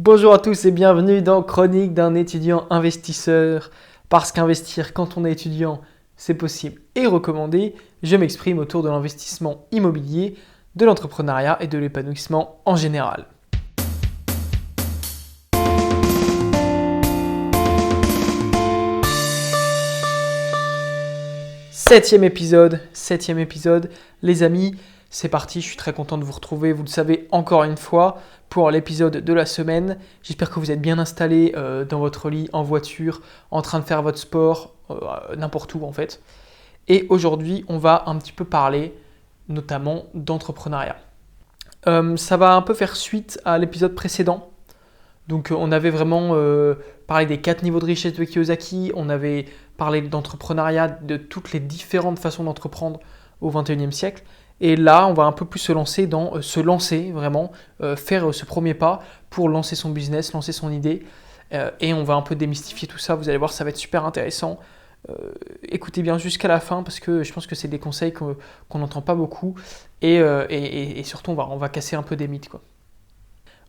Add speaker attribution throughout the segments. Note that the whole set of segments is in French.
Speaker 1: Bonjour à tous et bienvenue dans Chronique d'un étudiant investisseur. Parce qu'investir quand on est étudiant, c'est possible et recommandé, je m'exprime autour de l'investissement immobilier, de l'entrepreneuriat et de l'épanouissement en général. Septième épisode, les amis, c'est parti, je suis très content de vous retrouver, vous le savez encore une fois, pour l'épisode de la semaine. J'espère que vous êtes bien installés dans votre lit, en voiture, en train de faire votre sport, n'importe où en fait. Et aujourd'hui, on va un petit peu parler notamment d'entrepreneuriat. Ça va un peu faire suite à l'épisode précédent. Donc on avait vraiment parlé des 4 niveaux de richesse de Kiyosaki, on avait parlé d'entrepreneuriat, de toutes les différentes façons d'entreprendre au XXIe siècle. Et là, on va un peu plus se lancer dans se lancer vraiment, faire ce premier pas pour lancer son business, lancer son idée. Et on va un peu démystifier tout ça, vous allez voir, ça va être super intéressant. Écoutez bien jusqu'à la fin parce que je pense que c'est des conseils qu'on n'entend pas beaucoup. Et surtout, on va casser un peu des mythes, quoi.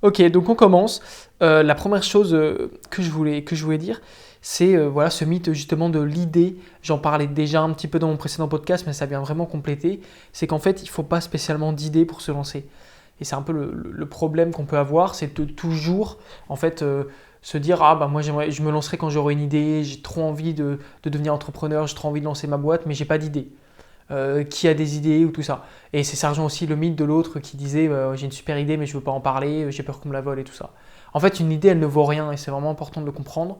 Speaker 1: Ok, donc on commence. La première chose que je voulais dire, c'est voilà, ce mythe justement de l'idée. J'en parlais déjà un petit peu dans mon précédent podcast, mais ça vient vraiment compléter. C'est qu'en fait, il ne faut pas spécialement d'idée pour se lancer. Et c'est un peu le problème qu'on peut avoir, c'est de toujours en fait se dire ah bah moi je me lancerai quand j'aurai une idée, j'ai trop envie de devenir entrepreneur, j'ai trop envie de lancer ma boîte, mais j'ai pas d'idée. Qui a des idées ou tout ça. Et c'est ça rejoint aussi le mythe de l'autre qui disait j'ai une super idée mais je veux pas en parler, j'ai peur qu'on me la vole et tout ça. En fait, une idée elle ne vaut rien et c'est vraiment important de le comprendre.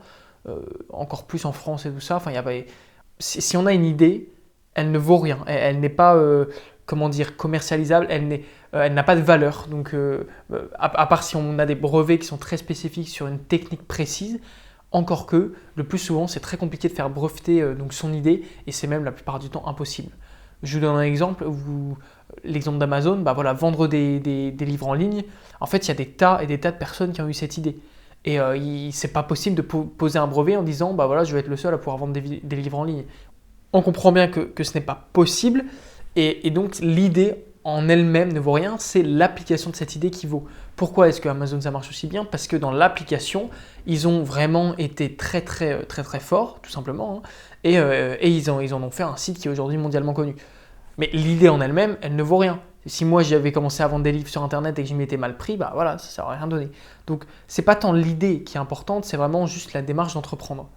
Speaker 1: Encore plus en France et tout ça. Enfin, si on a une idée, elle ne vaut rien. Elle n'est pas comment dire commercialisable. Elle n'a pas de valeur. Donc, à part si on a des brevets qui sont très spécifiques sur une technique précise. Encore que, le plus souvent, c'est très compliqué de faire breveter donc son idée et c'est même la plupart du temps impossible. Je vous donne un exemple, l'exemple d'Amazon, bah voilà, vendre des livres en ligne. En fait, il y a des tas et des tas de personnes qui ont eu cette idée. Et c'est pas possible de poser un brevet en disant bah voilà, je vais être le seul à pouvoir vendre des livres en ligne. On comprend bien que ce n'est pas possible et donc l'idée en elle-même ne vaut rien, c'est l'application de cette idée qui vaut. Pourquoi est-ce que Amazon ça marche aussi bien? Parce que dans l'application, ils ont vraiment été très forts, tout simplement, hein, et ils en ont fait un site qui est aujourd'hui mondialement connu. Mais l'idée en elle-même, elle ne vaut rien. Si moi j'avais commencé à vendre des livres sur internet et que je m'y étais mal pris, bah voilà, ça n'aurait rien donné. Donc c'est pas tant l'idée qui est importante, c'est vraiment juste la démarche d'entreprendre.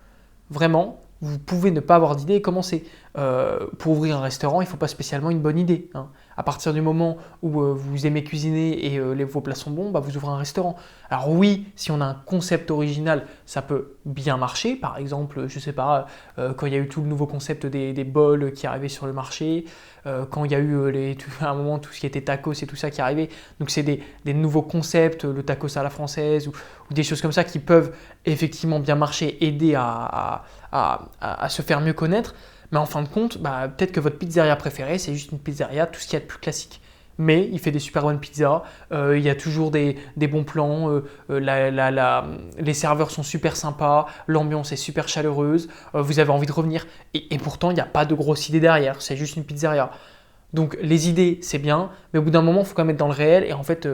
Speaker 1: Vraiment, vous pouvez ne pas avoir d'idée et commencer. Pour ouvrir un restaurant, il ne faut pas spécialement une bonne idée, hein. À partir du moment où vous aimez cuisiner et vos plats sont bons, bah, vous ouvrez un restaurant. Alors oui, si on a un concept original, ça peut bien marcher. Par exemple, je ne sais pas, quand il y a eu tout le nouveau concept des bols qui arrivaient sur le marché, quand il y a eu à un moment tout ce qui était tacos et tout ça qui arrivait. Donc c'est des nouveaux concepts, le tacos à la française ou des choses comme ça qui peuvent effectivement bien marcher, aider à se faire mieux connaître. Mais en fin de compte, bah, peut-être que votre pizzeria préférée, c'est juste une pizzeria, tout ce qu'il y a de plus classique. Mais il fait des super bonnes pizzas, il y a toujours des bons plans, les serveurs sont super sympas, l'ambiance est super chaleureuse, vous avez envie de revenir. Et pourtant, il n'y a pas de grosse idée derrière, c'est juste une pizzeria. Donc les idées, c'est bien, mais au bout d'un moment, il faut quand même être dans le réel. Et en fait,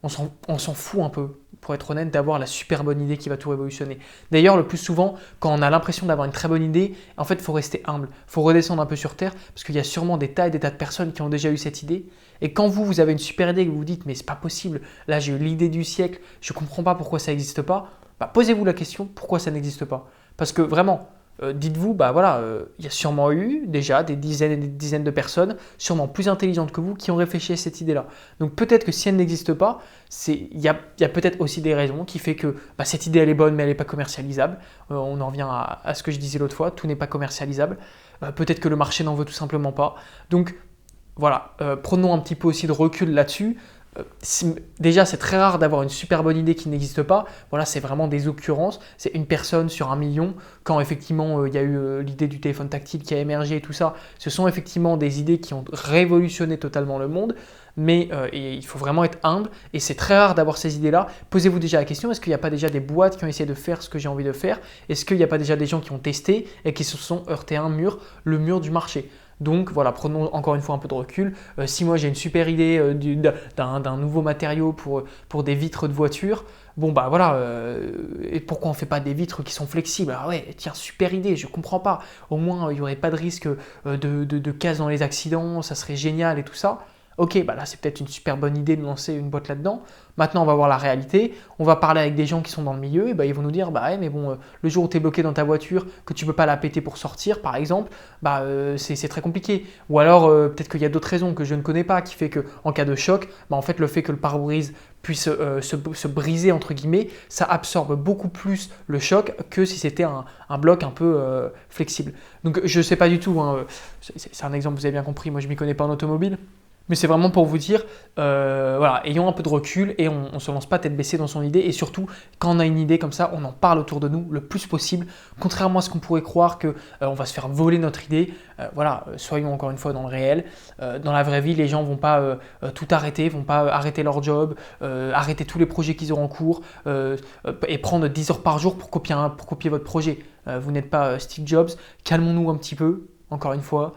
Speaker 1: on s'en fout un peu, pour être honnête, d'avoir la super bonne idée qui va tout révolutionner. D'ailleurs, le plus souvent, quand on a l'impression d'avoir une très bonne idée, en fait, il faut rester humble, il faut redescendre un peu sur terre, parce qu'il y a sûrement des tas et des tas de personnes qui ont déjà eu cette idée. Et quand vous avez une super idée et que vous vous dites, mais c'est pas possible, là j'ai eu l'idée du siècle, je comprends pas pourquoi ça n'existe pas, bah, posez-vous la question, pourquoi ça n'existe pas? Parce que vraiment, dites-vous, bah voilà, il y a sûrement eu déjà des dizaines et des dizaines de personnes, sûrement plus intelligentes que vous, qui ont réfléchi à cette idée-là. Donc peut-être que si elle n'existe pas, il y a peut-être aussi des raisons qui fait que bah, cette idée elle est bonne mais elle n'est pas commercialisable. On en revient à ce que je disais l'autre fois, tout n'est pas commercialisable. Peut-être que le marché n'en veut tout simplement pas. Donc voilà, prenons un petit peu aussi de recul là-dessus. Déjà, c'est très rare d'avoir une super bonne idée qui n'existe pas. Voilà, c'est vraiment des occurrences. C'est une personne sur 1 million. Quand effectivement, il y a eu l'idée du téléphone tactile qui a émergé et tout ça, ce sont effectivement des idées qui ont révolutionné totalement le monde. Mais il faut vraiment être humble et c'est très rare d'avoir ces idées-là. Posez-vous déjà la question, est-ce qu'il n'y a pas déjà des boîtes qui ont essayé de faire ce que j'ai envie de faire? Est-ce qu'il n'y a pas déjà des gens qui ont testé et qui se sont heurtés à un mur, le mur du marché? Donc voilà, prenons encore une fois un peu de recul. Si moi j'ai une super idée d'un nouveau matériau pour des vitres de voiture, Bon bah voilà, et pourquoi on ne fait pas des vitres qui sont flexibles? Ah ouais, tiens, super idée, je comprends pas. Au moins, il n'y aurait pas de risque de casse dans les accidents, ça serait génial et tout ça. Ok, bah là c'est peut-être une super bonne idée de lancer une boîte là-dedans. Maintenant, on va voir la réalité. On va parler avec des gens qui sont dans le milieu. Et bah, ils vont nous dire, bah ouais, mais bon, le jour où tu es bloqué dans ta voiture, que tu peux pas la péter pour sortir, par exemple, bah c'est très compliqué. Ou alors peut-être qu'il y a d'autres raisons que je ne connais pas, qui fait que en cas de choc, bah, en fait le fait que le pare-brise puisse se briser entre guillemets, ça absorbe beaucoup plus le choc que si c'était un bloc un peu flexible. Donc je ne sais pas du tout, hein, c'est un exemple, vous avez bien compris, moi je m'y connais pas en automobile. Mais c'est vraiment pour vous dire, voilà, ayons un peu de recul et on ne se lance pas tête baissée dans son idée. Et surtout, quand on a une idée comme ça, on en parle autour de nous le plus possible. Contrairement à ce qu'on pourrait croire qu'on va se faire voler notre idée, voilà, soyons encore une fois dans le réel. Dans la vraie vie, les gens ne vont pas tout arrêter, vont pas arrêter leur job, arrêter tous les projets qu'ils ont en cours et prendre 10 heures par jour pour copier votre projet. Vous n'êtes pas Steve Jobs, calmons-nous un petit peu, encore une fois.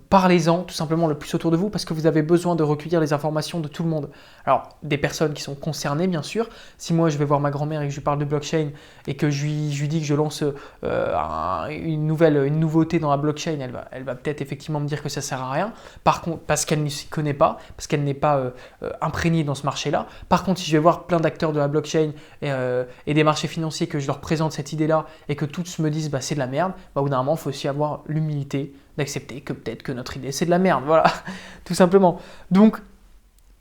Speaker 1: Parlez-en tout simplement le plus autour de vous parce que vous avez besoin de recueillir les informations de tout le monde. Alors, des personnes qui sont concernées, bien sûr. Si moi je vais voir ma grand-mère et que je lui parle de blockchain et que je lui dis que je lance une nouveauté dans la blockchain, elle va peut-être effectivement me dire que ça ne sert à rien. Par contre, parce qu'elle ne s'y connaît pas, parce qu'elle n'est pas imprégnée dans ce marché-là. Par contre, si je vais voir plein d'acteurs de la blockchain et des marchés financiers, que je leur présente cette idée-là et que tous me disent bah, c'est de la merde, bah, au bout d'un moment, il faut aussi avoir l'humilité d'accepter que peut-être que notre idée c'est de la merde, voilà, tout simplement. Donc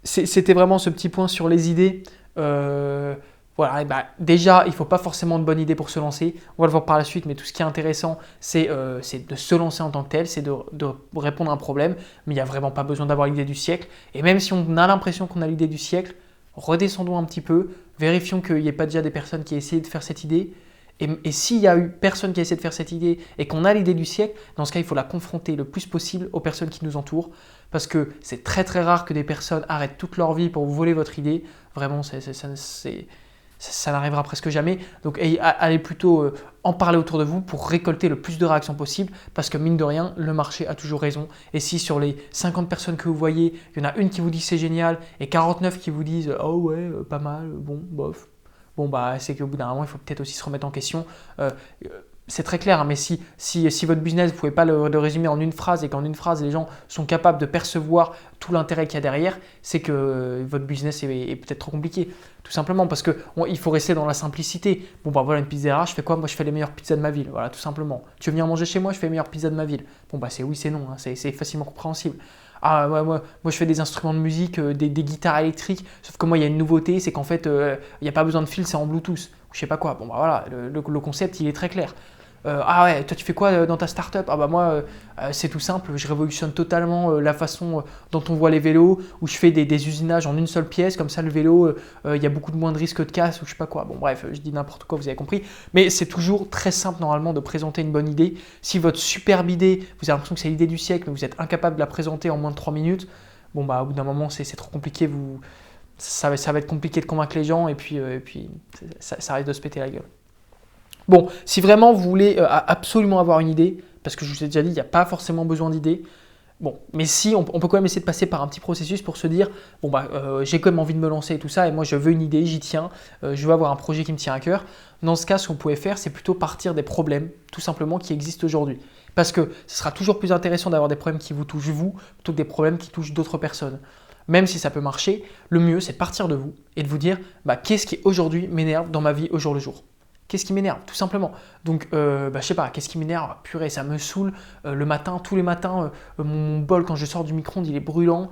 Speaker 1: c'était vraiment ce petit point sur les idées. Voilà, et bah, déjà, il ne faut pas forcément de bonne idée pour se lancer. On va le voir par la suite, mais tout ce qui est intéressant, c'est de se lancer en tant que tel, c'est de répondre à un problème. Mais il n'y a vraiment pas besoin d'avoir l'idée du siècle. Et même si on a l'impression qu'on a l'idée du siècle, redescendons un petit peu, vérifions qu'il n'y ait pas déjà des personnes qui aient essayé de faire cette idée. Et s'il y a eu personne qui a essayé de faire cette idée et qu'on a l'idée du siècle, dans ce cas, il faut la confronter le plus possible aux personnes qui nous entourent. Parce que c'est très très rare que des personnes arrêtent toute leur vie pour vous voler votre idée. Vraiment, ça n'arrivera presque jamais. Donc allez plutôt en parler autour de vous pour récolter le plus de réactions possible. Parce que mine de rien, le marché a toujours raison. Et si sur les 50 personnes que vous voyez, il y en a une qui vous dit c'est génial et 49 qui vous disent oh ouais, pas mal, bon, bof. Bon, bah, c'est qu'au bout d'un moment, il faut peut-être aussi se remettre en question. C'est très clair, hein, mais si votre business, vous ne pouvez pas le résumer en une phrase et qu'en une phrase, les gens sont capables de percevoir tout l'intérêt qu'il y a derrière, c'est que votre business est peut-être trop compliqué. Tout simplement parce qu'il faut rester dans la simplicité. Bon, bah voilà, une pizzeria, je fais quoi? Moi, je fais les meilleures pizzas de ma ville. Voilà, tout simplement. Tu veux venir manger chez moi? Je fais les meilleures pizzas de ma ville. Bon, bah c'est oui, c'est non. Hein, c'est facilement compréhensible. Ah, ouais, moi, je fais des instruments de musique, des guitares électriques, sauf que moi, il y a une nouveauté, c'est qu'en fait, il n'y a pas besoin de fil, c'est en Bluetooth. Je sais pas quoi. Bon, bah voilà, le concept, il est très clair. Ah ouais, toi tu fais quoi dans ta startup? Ah bah moi c'est tout simple, je révolutionne totalement la façon dont on voit les vélos, où je fais des usinages en une seule pièce, comme ça le vélo, il y a beaucoup de moins de risques de casse ou je sais pas quoi. Bon bref, je dis n'importe quoi, vous avez compris. Mais c'est toujours très simple normalement de présenter une bonne idée. Si votre superbe idée, vous avez l'impression que c'est l'idée du siècle, mais vous êtes incapable de la présenter en moins de 3 minutes, bon bah au bout d'un moment c'est trop compliqué, ça va être compliqué de convaincre les gens et puis ça risque de se péter la gueule. Bon, si vraiment vous voulez absolument avoir une idée, parce que je vous ai déjà dit, il n'y a pas forcément besoin d'idées. Bon, mais si, on peut quand même essayer de passer par un petit processus pour se dire, bon bah, j'ai quand même envie de me lancer et tout ça, et moi je veux une idée, j'y tiens, je veux avoir un projet qui me tient à cœur. Dans ce cas, ce qu'on pouvait faire, c'est plutôt partir des problèmes, tout simplement, qui existent aujourd'hui. Parce que ce sera toujours plus intéressant d'avoir des problèmes qui vous touchent vous, plutôt que des problèmes qui touchent d'autres personnes. Même si ça peut marcher, le mieux c'est de partir de vous et de vous dire, bah, qu'est-ce qui aujourd'hui m'énerve dans ma vie au jour le jour? Qu'est-ce qui m'énerve? Tout simplement. Donc, je sais pas, qu'est-ce qui m'énerve? Purée, ça me saoule. Le matin, tous les matins, mon bol, quand je sors du micro-ondes, il est brûlant.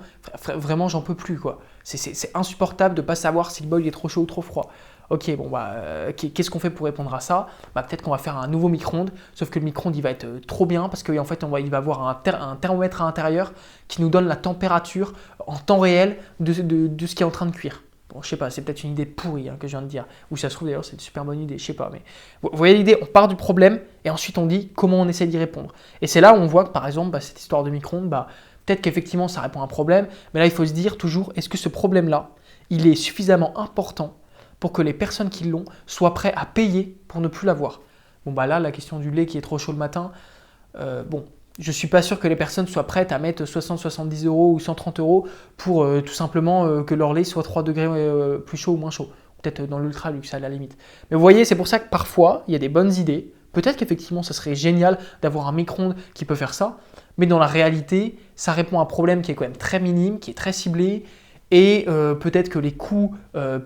Speaker 1: Vraiment, j'en peux plus, quoi. C'est insupportable de ne pas savoir si le bol il est trop chaud ou trop froid. Ok, bon, bah, qu'est-ce qu'on fait pour répondre à ça? Bah, peut-être qu'on va faire un nouveau micro-ondes, sauf que le micro-ondes, il va être trop bien parce qu'en fait, il va avoir un thermomètre à l'intérieur qui nous donne la température en temps réel de ce qui est en train de cuire. Bon, je sais pas, c'est peut-être une idée pourrie que je viens de dire. Ou ça se trouve d'ailleurs, c'est une super bonne idée, je sais pas. Mais vous voyez l'idée, on part du problème et ensuite on dit comment on essaie d'y répondre. Et c'est là où on voit que par exemple, cette histoire de micro-ondes, peut-être qu'effectivement ça répond à un problème, mais là il faut se dire toujours, est-ce que ce problème-là, il est suffisamment important pour que les personnes qui l'ont soient prêtes à payer pour ne plus l'avoir? Bon, là, la question du lait qui est trop chaud le matin, bon. Je ne suis pas sûr que les personnes soient prêtes à mettre 60, 70 euros ou 130 euros pour tout simplement que leur lait soit 3 degrés plus chaud ou moins chaud. Peut-être dans l'ultra luxe à la limite. Mais vous voyez, c'est pour ça que parfois, il y a des bonnes idées. Peut-être qu'effectivement, ça serait génial d'avoir un micro-ondes qui peut faire ça. Mais dans la réalité, ça répond à un problème qui est quand même très minime, qui est très ciblé. Et peut-être que les coûts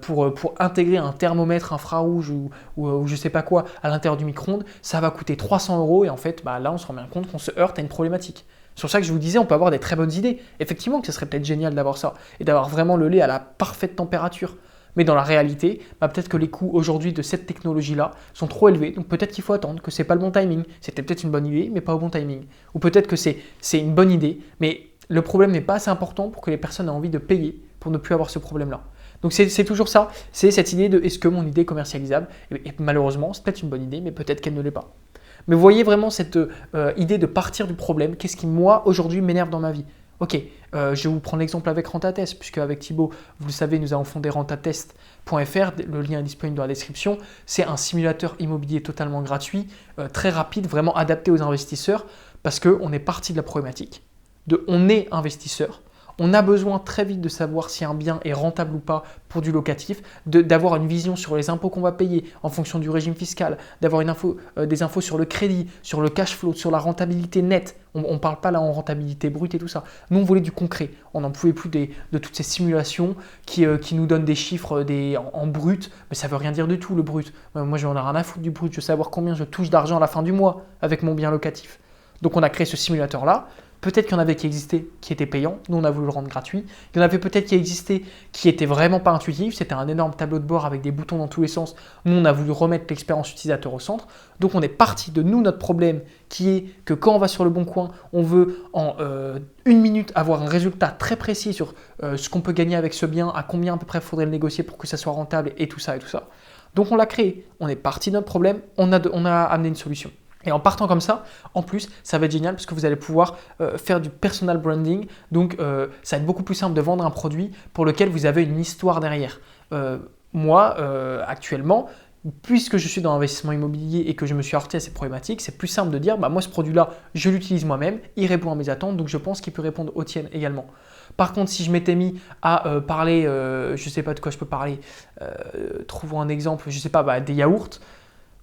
Speaker 1: pour intégrer un thermomètre infrarouge ou je ne sais pas quoi à l'intérieur du micro-ondes, ça va coûter 300 euros. Et en fait, là, on se rend bien compte qu'on se heurte à une problématique. C'est pour ça que je vous disais, on peut avoir des très bonnes idées. Effectivement, que ce serait peut-être génial d'avoir ça et d'avoir vraiment le lait à la parfaite température. Mais dans la réalité, peut-être que les coûts aujourd'hui de cette technologie-là sont trop élevés. Donc peut-être qu'il faut attendre, que ce n'est pas le bon timing. C'était peut-être une bonne idée, mais pas au bon timing. Ou peut-être que c'est une bonne idée, mais le problème n'est pas assez important pour que les personnes aient envie de payer pour ne plus avoir ce problème-là. Donc c'est toujours ça, c'est cette idée de est-ce que mon idée est commercialisable et malheureusement, c'est peut-être une bonne idée, mais peut-être qu'elle ne l'est pas. Mais vous voyez vraiment cette idée de partir du problème. Qu'est-ce qui, moi, aujourd'hui, m'énerve dans ma vie? Ok, je vais vous prendre l'exemple avec Rentatest, puisque avec Thibaut, vous le savez, nous avons fondé rentatest.fr, le lien est disponible dans la description. C'est un simulateur immobilier totalement gratuit, très rapide, vraiment adapté aux investisseurs, parce qu'on est parti de la problématique on est investisseur. On a besoin très vite de savoir si un bien est rentable ou pas pour du locatif, d'avoir une vision sur les impôts qu'on va payer en fonction du régime fiscal, d'avoir des infos sur le crédit, sur le cash flow, sur la rentabilité nette. On ne parle pas là en rentabilité brute et tout ça. Nous, on voulait du concret. On n'en pouvait plus de toutes ces simulations qui nous donnent des chiffres en brut, mais ça ne veut rien dire du tout le brut. Moi, j'en ai rien à foutre du brut. Je veux savoir combien je touche d'argent à la fin du mois avec mon bien locatif. Donc, on a créé ce simulateur-là. Peut-être qu'il y en avait qui existaient, qui étaient payants. Nous, on a voulu le rendre gratuit. Il y en avait peut-être qui existaient, qui n'étaient vraiment pas intuitifs. C'était un énorme tableau de bord avec des boutons dans tous les sens. Nous, on a voulu remettre l'expérience utilisateur au centre. Donc, on est parti de notre problème qui est que quand on va sur le bon coin, on veut en 1 minute avoir un résultat très précis sur ce qu'on peut gagner avec ce bien, à combien à peu près faudrait le négocier pour que ça soit rentable et tout ça et tout ça. Donc, on l'a créé. On est parti de notre problème. On a amené une solution. Et en partant comme ça, en plus, ça va être génial parce que vous allez pouvoir faire du personal branding. Donc, ça va être beaucoup plus simple de vendre un produit pour lequel vous avez une histoire derrière. Moi, actuellement, puisque je suis dans l'investissement immobilier et que je me suis heurté à ces problématiques, c'est plus simple de dire, moi, ce produit-là, je l'utilise moi-même, il répond à mes attentes, donc je pense qu'il peut répondre aux tiennes également. Par contre, si je m'étais mis à parler, je ne sais pas de quoi je peux parler, trouvons un exemple, je ne sais pas, des yaourts.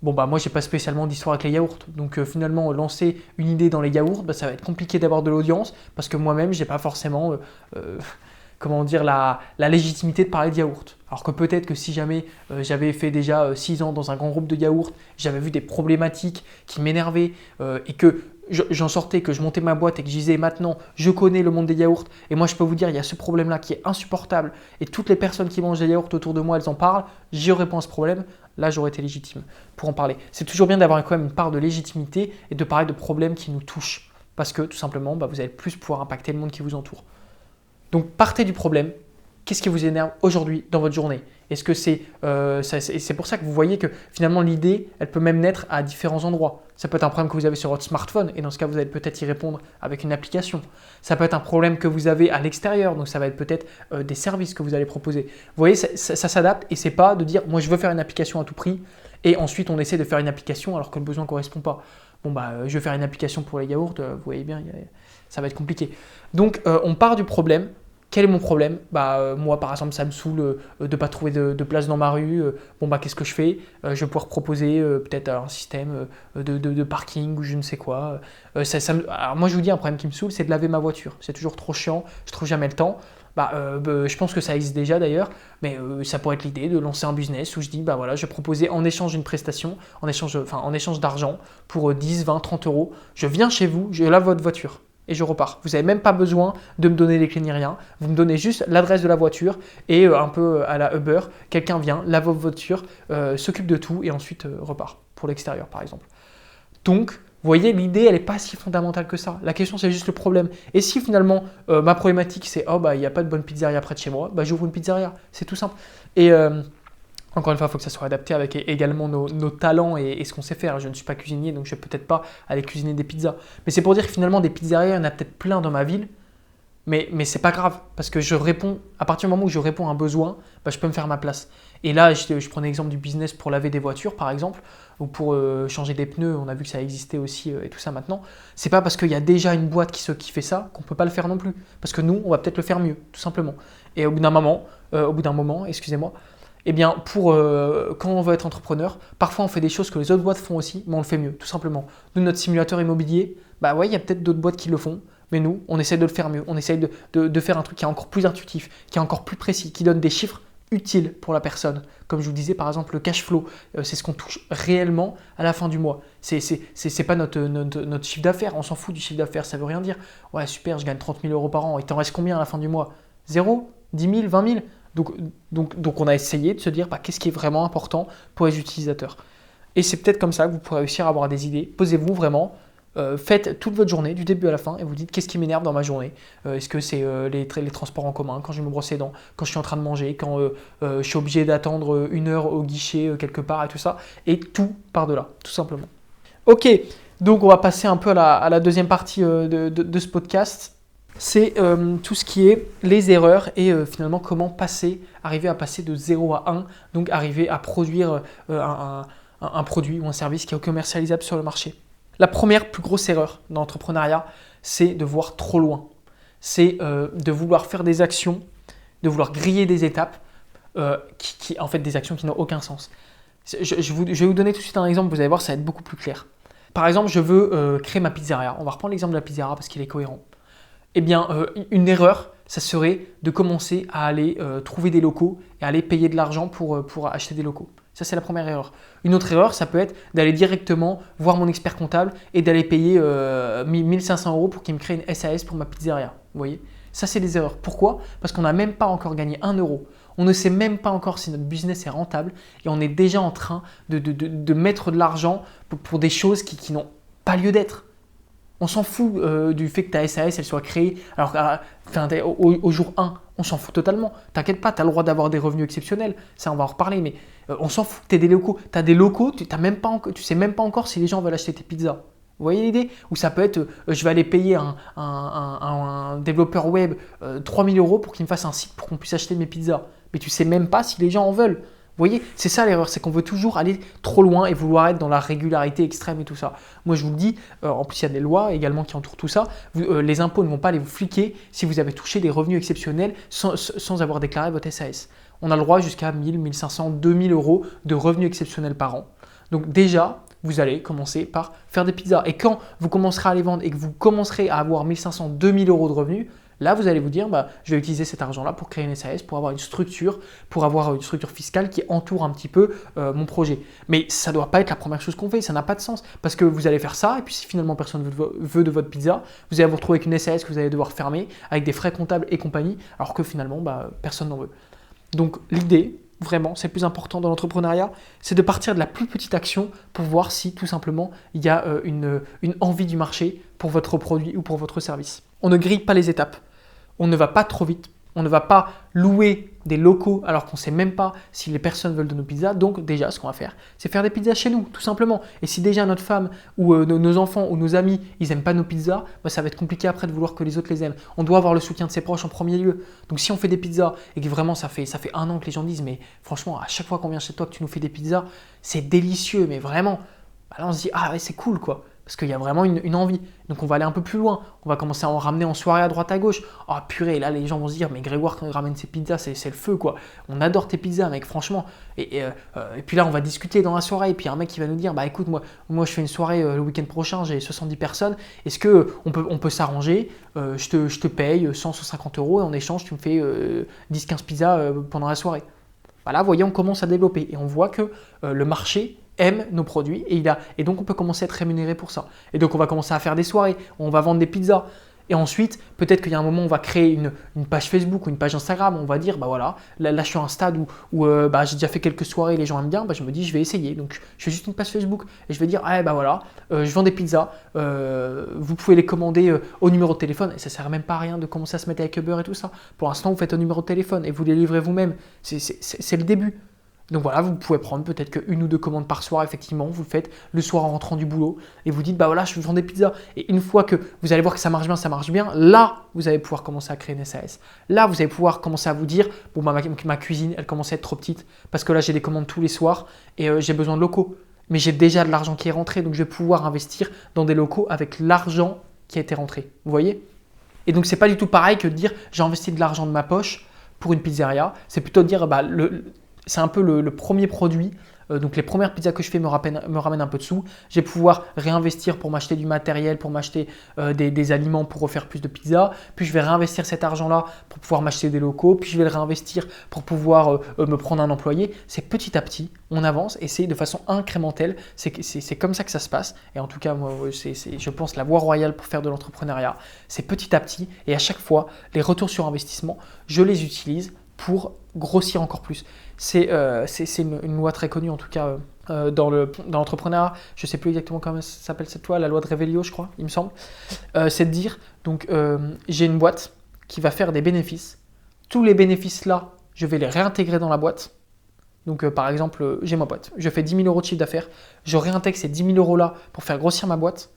Speaker 1: Bon, moi, je n'ai pas spécialement d'histoire avec les yaourts. Donc, finalement, lancer une idée dans les yaourts, ça va être compliqué d'avoir de l'audience parce que moi-même, je n'ai pas forcément la légitimité de parler de yaourts. Alors que peut-être que si jamais j'avais fait déjà 6 ans dans un grand groupe de yaourts, j'avais vu des problématiques qui m'énervaient et que j'en sortais, que je montais ma boîte et que je disais maintenant, je connais le monde des yaourts et moi, je peux vous dire, il y a ce problème-là qui est insupportable et toutes les personnes qui mangent des yaourts autour de moi, elles en parlent, j'y réponds à ce problème. Là, j'aurais été légitime pour en parler. C'est toujours bien d'avoir quand même une part de légitimité et de parler de problèmes qui nous touchent. Parce que tout simplement, vous allez plus pouvoir impacter le monde qui vous entoure. Donc, partez du problème. Qu'est-ce qui vous énerve aujourd'hui dans votre journée? Est-ce que c'est pour ça que vous voyez que finalement l'idée, elle peut même naître à différents endroits. Ça peut être un problème que vous avez sur votre smartphone et dans ce cas, vous allez peut-être y répondre avec une application. Ça peut être un problème que vous avez à l'extérieur, donc ça va être peut-être des services que vous allez proposer. Vous voyez, ça s'adapte et c'est pas de dire moi je veux faire une application à tout prix et ensuite on essaie de faire une application alors que le besoin ne correspond pas. Je vais faire une application pour les yaourts, vous voyez bien, ça va être compliqué. Donc on part du problème. Quel est mon problème? Moi, par exemple, ça me saoule de ne pas trouver de place dans ma rue. Qu'est-ce que je fais? Je vais pouvoir proposer peut-être un système de parking ou je ne sais quoi. Alors moi, je vous dis, un problème qui me saoule, c'est de laver ma voiture. C'est toujours trop chiant, je trouve jamais le temps. Je pense que ça existe déjà d'ailleurs, mais ça pourrait être l'idée de lancer un business où je dis, je vais proposer en échange d'une prestation, en échange d'argent pour 10, 20, 30 euros. Je viens chez vous, je lave votre voiture. Et je repars. Vous n'avez même pas besoin de me donner les clés ni rien. Vous me donnez juste l'adresse de la voiture et un peu à la Uber, quelqu'un vient, lave votre voiture, s'occupe de tout et ensuite repart pour l'extérieur par exemple. Donc, vous voyez, l'idée, elle n'est pas si fondamentale que ça. La question, c'est juste le problème. Et si finalement, ma problématique, c'est il n'y a pas de bonne pizzeria près de chez moi, j'ouvre une pizzeria. C'est tout simple. Et encore une fois, il faut que ça soit adapté avec également nos talents et ce qu'on sait faire. Je ne suis pas cuisinier, donc je ne vais peut-être pas aller cuisiner des pizzas. Mais c'est pour dire que finalement, des pizzerias, il y en a peut-être plein dans ma ville. Mais ce n'est pas grave, parce que à partir du moment où je réponds à un besoin, je peux me faire ma place. Et là, je prends l'exemple du business pour laver des voitures, par exemple, ou pour changer des pneus. On a vu que ça existait aussi et tout ça maintenant. Ce n'est pas parce qu'il y a déjà une boîte qui fait ça qu'on ne peut pas le faire non plus. Parce que nous, on va peut-être le faire mieux, tout simplement. Et au bout d'un moment, Eh bien, quand on veut être entrepreneur, parfois on fait des choses que les autres boîtes font aussi, mais on le fait mieux, tout simplement. Nous, notre simulateur immobilier, bah ouais, il y a peut-être d'autres boîtes qui le font, mais nous, on essaie de le faire mieux. On essaie de faire un truc qui est encore plus intuitif, qui est encore plus précis, qui donne des chiffres utiles pour la personne. Comme je vous disais, par exemple, le cash flow, c'est ce qu'on touche réellement à la fin du mois. C'est pas notre chiffre d'affaires, on s'en fout du chiffre d'affaires, ça veut rien dire. Ouais, super, je gagne 30 000 euros par an, il t'en reste combien à la fin du mois? 0? 10 000? 20 000? Donc on a essayé de se dire qu'est-ce qui est vraiment important pour les utilisateurs. Et c'est peut-être comme ça que vous pourrez réussir à avoir des idées. Posez-vous vraiment, faites toute votre journée du début à la fin et vous dites qu'est-ce qui m'énerve dans ma journée. Est-ce que c'est les transports en commun, quand je vais me brosser les dents, quand je suis en train de manger, quand je suis obligé d'attendre 1 heure au guichet quelque part et tout ça. Et tout par-delà, tout simplement. Ok, donc on va passer un peu à la deuxième partie de ce podcast. C'est tout ce qui est les erreurs et finalement comment arriver à passer de 0 à 1, donc arriver à produire un produit ou un service qui est commercialisable sur le marché. La première plus grosse erreur dans l'entrepreneuriat, c'est de voir trop loin. C'est de vouloir faire des actions, de vouloir griller des étapes, en fait des actions qui n'ont aucun sens. Je vais vous donner tout de suite un exemple, vous allez voir, ça va être beaucoup plus clair. Par exemple, je veux créer ma pizzeria. On va reprendre l'exemple de la pizzeria parce qu'il est cohérent. Eh bien, une erreur, ça serait de commencer à aller trouver des locaux et aller payer de l'argent pour acheter des locaux. Ça, c'est la première erreur. Une autre erreur, ça peut être d'aller directement voir mon expert comptable et d'aller payer 1 500 euros pour qu'il me crée une SAS pour ma pizzeria. Vous voyez? Ça, c'est des erreurs. Pourquoi? Parce qu'on n'a même pas encore gagné 1 euro. On ne sait même pas encore si notre business est rentable et on est déjà en train de mettre de l'argent pour des choses qui n'ont pas lieu d'être. On s'en fout du fait que ta SAS elle soit créée alors au jour 1. On s'en fout totalement. T'inquiète pas, tu as le droit d'avoir des revenus exceptionnels. Ça, on va en reparler. Mais on s'en fout que tu aies des locaux. Tu as des locaux, tu sais même pas encore si les gens veulent acheter tes pizzas. Vous voyez l'idée? Ou ça peut être, je vais aller payer un développeur web 3 000 euros pour qu'il me fasse un site pour qu'on puisse acheter mes pizzas. Mais tu sais même pas si les gens en veulent. Vous voyez, c'est ça l'erreur, c'est qu'on veut toujours aller trop loin et vouloir être dans la régularité extrême et tout ça. Moi, je vous le dis, en plus, il y a des lois également qui entourent tout ça. Les impôts ne vont pas aller vous fliquer si vous avez touché des revenus exceptionnels sans avoir déclaré votre SAS. On a le droit jusqu'à 1 000, 1 500, 2 000 euros de revenus exceptionnels par an. Donc déjà, vous allez commencer par faire des pizzas. Et quand vous commencerez à les vendre et que vous commencerez à avoir 1 500, 2 000 euros de revenus, là, vous allez vous dire, je vais utiliser cet argent-là pour créer une SAS, pour avoir une structure fiscale qui entoure un petit peu mon projet. Mais ça ne doit pas être la première chose qu'on fait, ça n'a pas de sens. Parce que vous allez faire ça, et puis si finalement personne veut de votre pizza, vous allez vous retrouver avec une SAS que vous allez devoir fermer, avec des frais comptables et compagnie, alors que finalement, personne n'en veut. Donc l'idée, vraiment, c'est le plus important dans l'entrepreneuriat, c'est de partir de la plus petite action pour voir si tout simplement il y a une envie du marché pour votre produit ou pour votre service. On ne grille pas les étapes. On ne va pas trop vite, on ne va pas louer des locaux alors qu'on ne sait même pas si les personnes veulent de nos pizzas. Donc déjà, ce qu'on va faire, c'est faire des pizzas chez nous, tout simplement. Et si déjà notre femme ou nos enfants ou nos amis, ils n'aiment pas nos pizzas, ça va être compliqué après de vouloir que les autres les aiment. On doit avoir le soutien de ses proches en premier lieu. Donc si on fait des pizzas et que vraiment ça fait 1 an que les gens disent, mais franchement, à chaque fois qu'on vient chez toi que tu nous fais des pizzas, c'est délicieux, mais vraiment, là on se dit, ah ouais, c'est cool quoi. Parce qu'il y a vraiment une envie. Donc on va aller un peu plus loin. On va commencer à en ramener en soirée à droite à gauche. Oh purée, là les gens vont se dire, mais Grégoire quand il ramène ses pizzas, c'est le feu quoi. On adore tes pizzas mec, franchement. Et puis là on va discuter dans la soirée. Et puis un mec qui va nous dire, écoute, moi je fais une soirée le week-end prochain, j'ai 70 personnes. Est-ce qu'on peut s'arranger? Je te paye 100, 150 euros et en échange tu me fais 10-15 pizzas pendant la soirée. Voilà, vous voyez, on commence à développer. Et on voit que le marché aime nos produits et donc on peut commencer à être rémunéré pour ça. Et donc on va commencer à faire des soirées, on va vendre des pizzas. Et ensuite, peut-être qu'il y a un moment où on va créer une page Facebook ou une page Instagram. On va dire, voilà, là je suis à un stade où j'ai déjà fait quelques soirées, les gens aiment bien. Je me dis, je vais essayer. Donc je fais juste une page Facebook et je vais dire, voilà, je vends des pizzas. Vous pouvez les commander au numéro de téléphone. Et ça ne sert même pas à rien de commencer à se mettre avec Uber et tout ça. Pour l'instant, vous faites au numéro de téléphone et vous les livrez vous-même. C'est le début. Donc voilà, vous pouvez prendre peut-être qu'une ou 2 commandes par soir, effectivement, vous le faites le soir en rentrant du boulot et vous dites, voilà, je vends des pizzas. Et une fois que vous allez voir que ça marche bien, là, vous allez pouvoir commencer à créer une SAS. Là, vous allez pouvoir commencer à vous dire, ma cuisine, elle commence à être trop petite parce que là, j'ai des commandes tous les soirs et j'ai besoin de locaux. Mais j'ai déjà de l'argent qui est rentré, donc je vais pouvoir investir dans des locaux avec l'argent qui a été rentré. Vous voyez? Et donc, c'est pas du tout pareil que de dire, j'ai investi de l'argent de ma poche pour une pizzeria. C'est plutôt de dire, c'est un peu le premier produit. Donc les premières pizzas que je fais me ramènent un peu de sous. Je vais pouvoir réinvestir pour m'acheter du matériel, pour m'acheter des aliments pour refaire plus de pizzas. Puis je vais réinvestir cet argent-là pour pouvoir m'acheter des locaux. Puis je vais le réinvestir pour pouvoir me prendre un employé. C'est petit à petit, on avance et c'est de façon incrémentelle. C'est comme ça que ça se passe. Et en tout cas, moi, c'est, je pense, la voie royale pour faire de l'entrepreneuriat. C'est petit à petit et à chaque fois, les retours sur investissement, je les utilise pour grossir encore plus. C'est une loi très connue en tout cas dans l'entrepreneuriat. Je ne sais plus exactement comment ça s'appelle cette loi, la loi de Révélio je crois, il me semble. C'est de dire, donc j'ai une boîte qui va faire des bénéfices. Tous les bénéfices là, je vais les réintégrer dans la boîte. Donc par exemple, j'ai ma boîte, je fais 10 000 euros de chiffre d'affaires, je réintègre ces 10 000 euros là pour faire grossir ma boîte.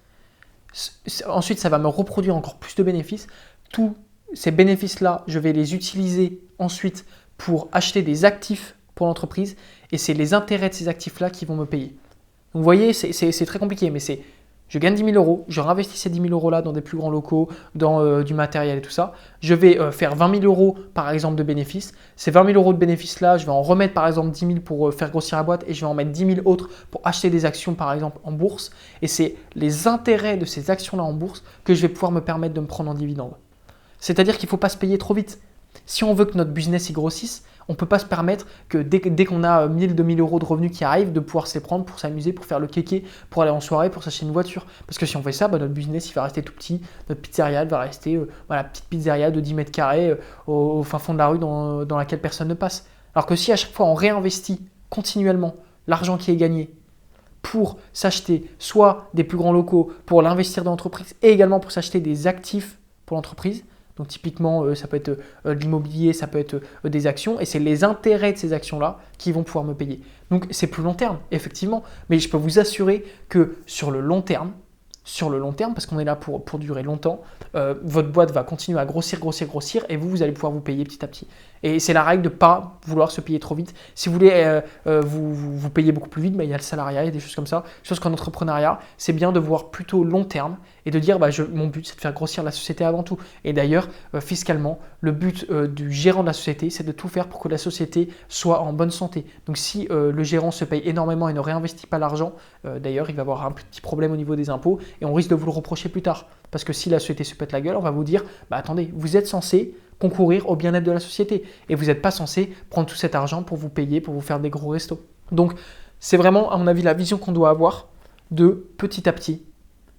Speaker 1: Ensuite, ça va me reproduire encore plus de bénéfices. Tous ces bénéfices-là, je vais les utiliser ensuite pour acheter des actifs pour l'entreprise et c'est les intérêts de ces actifs-là qui vont me payer. Donc vous voyez, c'est très compliqué, mais je gagne 10 000 euros, je réinvestis ces 10 000 euros-là dans des plus grands locaux, dans du matériel et tout ça. Je vais faire 20 000 euros par exemple de bénéfices. Ces 20 000 euros de bénéfices-là, je vais en remettre par exemple 10 000 pour faire grossir la boîte et je vais en mettre 10 000 autres pour acheter des actions par exemple en bourse. Et c'est les intérêts de ces actions-là en bourse que je vais pouvoir me permettre de me prendre en dividende. C'est-à-dire qu'il ne faut pas se payer trop vite. Si on veut que notre business y grossisse, on ne peut pas se permettre que dès qu'on a 1000, 2000 euros de revenus qui arrivent, de pouvoir se les prendre pour s'amuser, pour faire le kéké, pour aller en soirée, pour s'acheter une voiture. Parce que si on fait ça, notre business il va rester tout petit, notre pizzeria elle va rester petite pizzeria de 10 mètres carrés au fin fond de la rue dans laquelle personne ne passe. Alors que si à chaque fois on réinvestit continuellement l'argent qui est gagné pour s'acheter soit des plus grands locaux, pour l'investir dans l'entreprise et également pour s'acheter des actifs pour l'entreprise, donc typiquement, ça peut être de l'immobilier, ça peut être des actions et c'est les intérêts de ces actions-là qui vont pouvoir me payer. Donc c'est plus long terme, effectivement, mais je peux vous assurer que sur le long terme, parce qu'on est là pour durer longtemps, votre boîte va continuer à grossir et vous allez pouvoir vous payer petit à petit. Et c'est la règle de ne pas vouloir se payer trop vite. Si vous voulez vous payer beaucoup plus vite, il y a le salariat, il y a des choses comme ça. Chose qu'en entrepreneuriat, c'est bien de voir plutôt long terme et de dire mon but c'est de faire grossir la société avant tout. Et d'ailleurs, fiscalement, le but du gérant de la société, c'est de tout faire pour que la société soit en bonne santé. Donc si le gérant se paye énormément et ne réinvestit pas l'argent, d'ailleurs, il va avoir un petit problème au niveau des impôts et on risque de vous le reprocher plus tard. Parce que si la société se pète la gueule, on va vous dire, attendez, vous êtes censé concourir au bien-être de la société et vous n'êtes pas censé prendre tout cet argent pour vous payer, pour vous faire des gros restos. Donc, c'est vraiment, à mon avis, la vision qu'on doit avoir de petit à petit,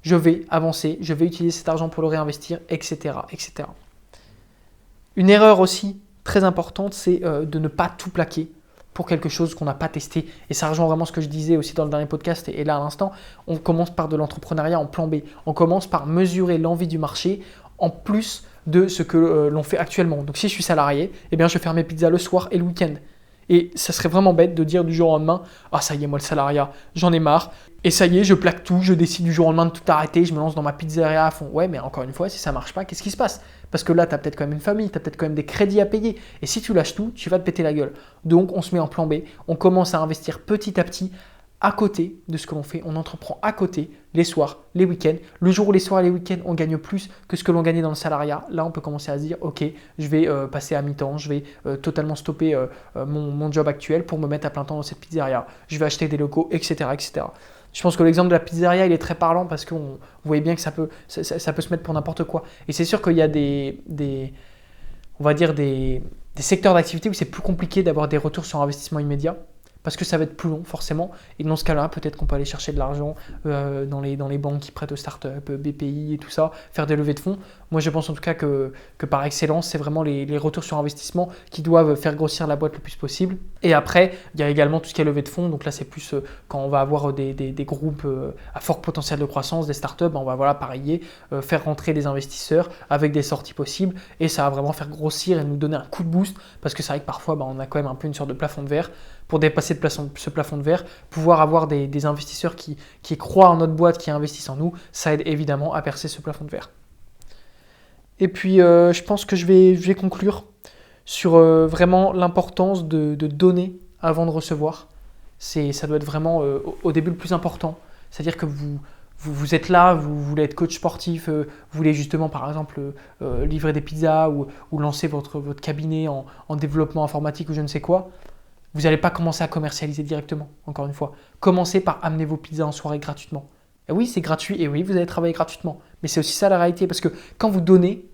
Speaker 1: je vais avancer, je vais utiliser cet argent pour le réinvestir, etc. etc. Une erreur aussi très importante, c'est de ne pas tout plaquer pour quelque chose qu'on n'a pas testé. Et ça rejoint vraiment ce que je disais aussi dans le dernier podcast et là à l'instant, on commence par de l'entrepreneuriat en plan B. On commence par mesurer l'envie du marché en plus de ce que l'on fait actuellement. Donc si je suis salarié, je vais faire mes pizzas le soir et le week-end. Et ça serait vraiment bête de dire du jour au lendemain « Ah ça y est, moi le salariat, j'en ai marre. Et ça y est, je plaque tout, je décide du jour au lendemain de tout arrêter, je me lance dans ma pizzeria à fond. » Ouais, mais encore une fois, si ça marche pas, qu'est-ce qui se passe? Parce que là, tu as peut-être quand même une famille, tu as peut-être quand même des crédits à payer. Et si tu lâches tout, tu vas te péter la gueule. Donc on se met en plan B, on commence à investir petit à petit à côté de ce que l'on fait. On entreprend à côté les soirs, les week-ends. Le jour où les soirs et les week-ends, on gagne plus que ce que l'on gagnait dans le salariat. Là, on peut commencer à se dire, ok, je vais passer à mi-temps, je vais totalement stopper mon job actuel pour me mettre à plein temps dans cette pizzeria. Je vais acheter des locaux, etc. etc. Je pense que l'exemple de la pizzeria, il est très parlant parce que vous voyez bien que ça peut se mettre pour n'importe quoi. Et c'est sûr qu'il y a des secteurs d'activité où c'est plus compliqué d'avoir des retours sur investissement immédiat. Parce que ça va être plus long forcément. Et dans ce cas-là, peut-être qu'on peut aller chercher de l'argent dans les banques qui prêtent aux startups, BPI et tout ça, faire des levées de fonds. Moi, je pense en tout cas que par excellence, c'est vraiment les retours sur investissement qui doivent faire grossir la boîte le plus possible. Et après, il y a également tout ce qui est levée de fonds. Donc là, c'est plus quand on va avoir des groupes à fort potentiel de croissance, des startups, on va parier, faire rentrer des investisseurs avec des sorties possibles. Et ça va vraiment faire grossir et nous donner un coup de boost. Parce que c'est vrai que parfois, on a quand même un peu une sorte de plafond de verre. Pour dépasser ce plafond de verre, pouvoir avoir des investisseurs qui croient en notre boîte, qui investissent en nous, ça aide évidemment à percer ce plafond de verre. Et puis, je pense que je vais conclure sur vraiment l'importance de donner avant de recevoir. Ça doit être vraiment au début le plus important. C'est-à-dire que vous êtes là, vous voulez être coach sportif, vous voulez justement par exemple livrer des pizzas ou lancer votre cabinet en développement informatique ou je ne sais quoi. Vous n'allez pas commencer à commercialiser directement, encore une fois. Commencez par amener vos pizzas en soirée gratuitement. Et oui, c'est gratuit, et oui, vous allez travailler gratuitement. Mais c'est aussi ça la réalité, parce que quand vous donnez,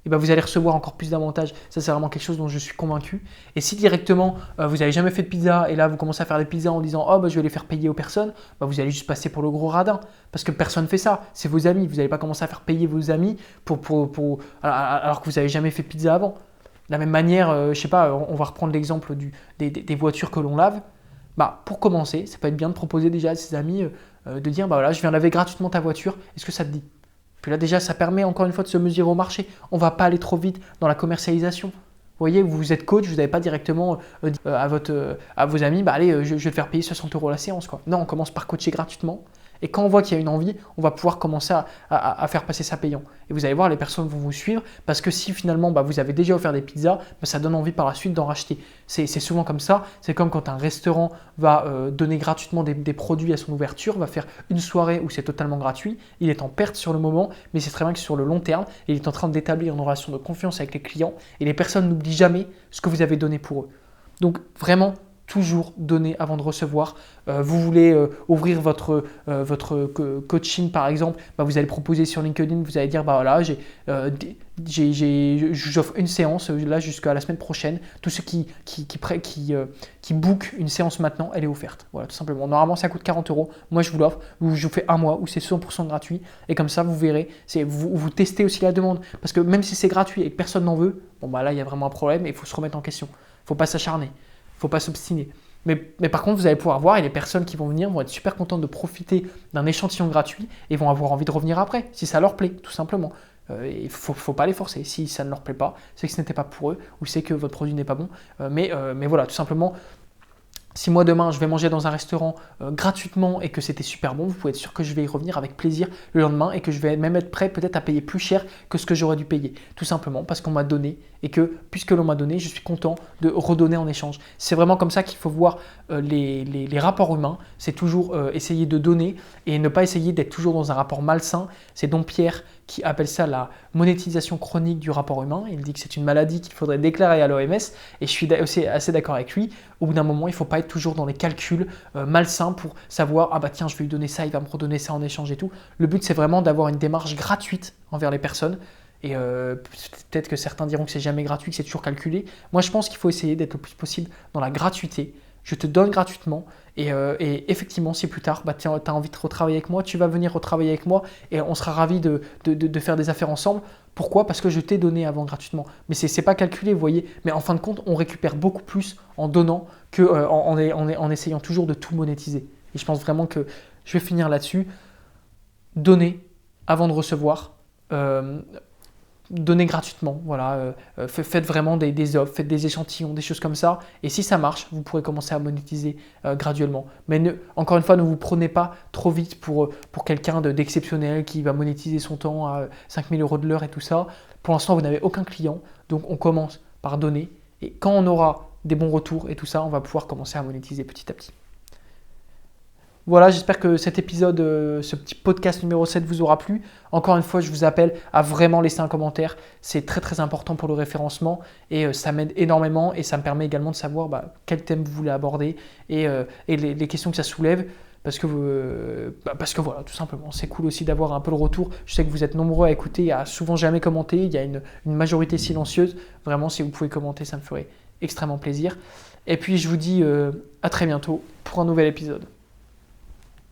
Speaker 1: eh ben, vous allez recevoir encore plus d'avantages. Ça, c'est vraiment quelque chose dont je suis convaincu. Et si directement, vous n'avez jamais fait de pizza, et là, vous commencez à faire des pizzas en disant « Oh, bah, je vais les faire payer aux personnes », bah, vous allez juste passer pour le gros radin. Parce que personne ne fait ça. C'est vos amis. Vous n'allez pas commencer à faire payer vos amis alors que vous n'avez jamais fait de pizza avant. De la même manière, je ne sais pas, on va reprendre l'exemple des voitures que l'on lave. Bah, pour commencer, ça peut être bien de proposer déjà à ses amis de dire bah, voilà, je viens laver gratuitement ta voiture, est-ce que ça te dit? Puis là déjà, ça permet encore une fois de se mesurer au marché. On ne va pas aller trop vite dans la commercialisation. Vous voyez, vous êtes coach, vous n'avez pas directement dit à vos amis, bah, allez, je vais te faire payer 60 € la séance, quoi. Non, on commence par coacher gratuitement. Et quand on voit qu'il y a une envie, on va pouvoir commencer à faire passer ça payant. Et vous allez voir, les personnes vont vous suivre parce que si finalement bah, vous avez déjà offert des pizzas, bah, ça donne envie par la suite d'en racheter. C'est souvent comme ça. C'est comme quand un restaurant va donner gratuitement des produits à son ouverture, va faire une soirée où c'est totalement gratuit. Il est en perte sur le moment, mais c'est très bien que sur le long terme, il est en train d'établir une relation de confiance avec les clients et les personnes n'oublient jamais ce que vous avez donné pour eux. Donc vraiment, toujours donner avant de recevoir. Vous voulez ouvrir votre coaching par exemple, bah, vous allez proposer sur LinkedIn, vous allez dire bah voilà, j'offre une séance là jusqu'à la semaine prochaine. Tous ceux qui bookent une séance maintenant, elle est offerte. Voilà, tout simplement. Normalement, ça coûte 40 €. Moi, je vous l'offre. Je vous fais un mois où c'est 100% gratuit. Et comme ça, vous verrez. Vous testez aussi la demande. Parce que même si c'est gratuit et que personne n'en veut, bon bah là, il y a vraiment un problème et il faut se remettre en question. Il ne faut pas s'acharner. Il ne faut pas s'obstiner. Mais par contre, vous allez pouvoir voir et les personnes qui vont venir vont être super contentes de profiter d'un échantillon gratuit et vont avoir envie de revenir après, si ça leur plaît, tout simplement. Il ne faut pas les forcer. Si ça ne leur plaît pas, c'est que ce n'était pas pour eux ou c'est que votre produit n'est pas bon. Mais voilà, tout simplement, si moi demain je vais manger dans un restaurant gratuitement et que c'était super bon, vous pouvez être sûr que je vais y revenir avec plaisir le lendemain et que je vais même être prêt peut-être à payer plus cher que ce que j'aurais dû payer. Tout simplement parce qu'on m'a donné et que puisque l'on m'a donné, je suis content de redonner en échange. C'est vraiment comme ça qu'il faut voir les rapports humains. C'est toujours essayer de donner et ne pas essayer d'être toujours dans un rapport malsain. C'est Dom Pierre qui appelle ça la monétisation chronique du rapport humain. Il dit que c'est une maladie qu'il faudrait déclarer à l'OMS et je suis aussi assez d'accord avec lui. Au bout d'un moment, il ne faut pas être toujours dans les calculs malsains pour savoir ah bah tiens, je vais lui donner ça, il va me redonner ça en échange et tout. Le but, c'est vraiment d'avoir une démarche gratuite envers les personnes. Et peut-être que certains diront que c'est jamais gratuit, que c'est toujours calculé. Moi, je pense qu'il faut essayer d'être le plus possible dans la gratuité. Je te donne gratuitement et effectivement, si plus tard, bah, tu as envie de retravailler avec moi, tu vas venir retravailler avec moi et on sera ravis de faire des affaires ensemble. Pourquoi? Parce que je t'ai donné avant gratuitement. Mais ce n'est pas calculé, vous voyez. Mais en fin de compte, on récupère beaucoup plus en donnant qu'en essayant toujours de tout monétiser. Et je pense vraiment que je vais finir là-dessus. Donner avant de recevoir. Donnez gratuitement, voilà, faites vraiment des offres, faites des échantillons, des choses comme ça. Et si ça marche, vous pourrez commencer à monétiser graduellement. Mais encore une fois, ne vous prenez pas trop vite pour quelqu'un d'exceptionnel qui va monétiser son temps à 5 000 € de l'heure et tout ça. Pour l'instant, vous n'avez aucun client, donc on commence par donner. Et quand on aura des bons retours et tout ça, on va pouvoir commencer à monétiser petit à petit. Voilà, j'espère que cet épisode, ce petit podcast numéro 7 vous aura plu. Encore une fois, je vous appelle à vraiment laisser un commentaire. C'est très très important pour le référencement et ça m'aide énormément et ça me permet également de savoir quel thème vous voulez aborder et les questions que ça soulève. Parce que voilà, tout simplement, c'est cool aussi d'avoir un peu le retour. Je sais que vous êtes nombreux à écouter, à souvent jamais commenter. Il y a une majorité silencieuse. Vraiment, si vous pouvez commenter, ça me ferait extrêmement plaisir. Et puis, je vous dis à très bientôt pour un nouvel épisode.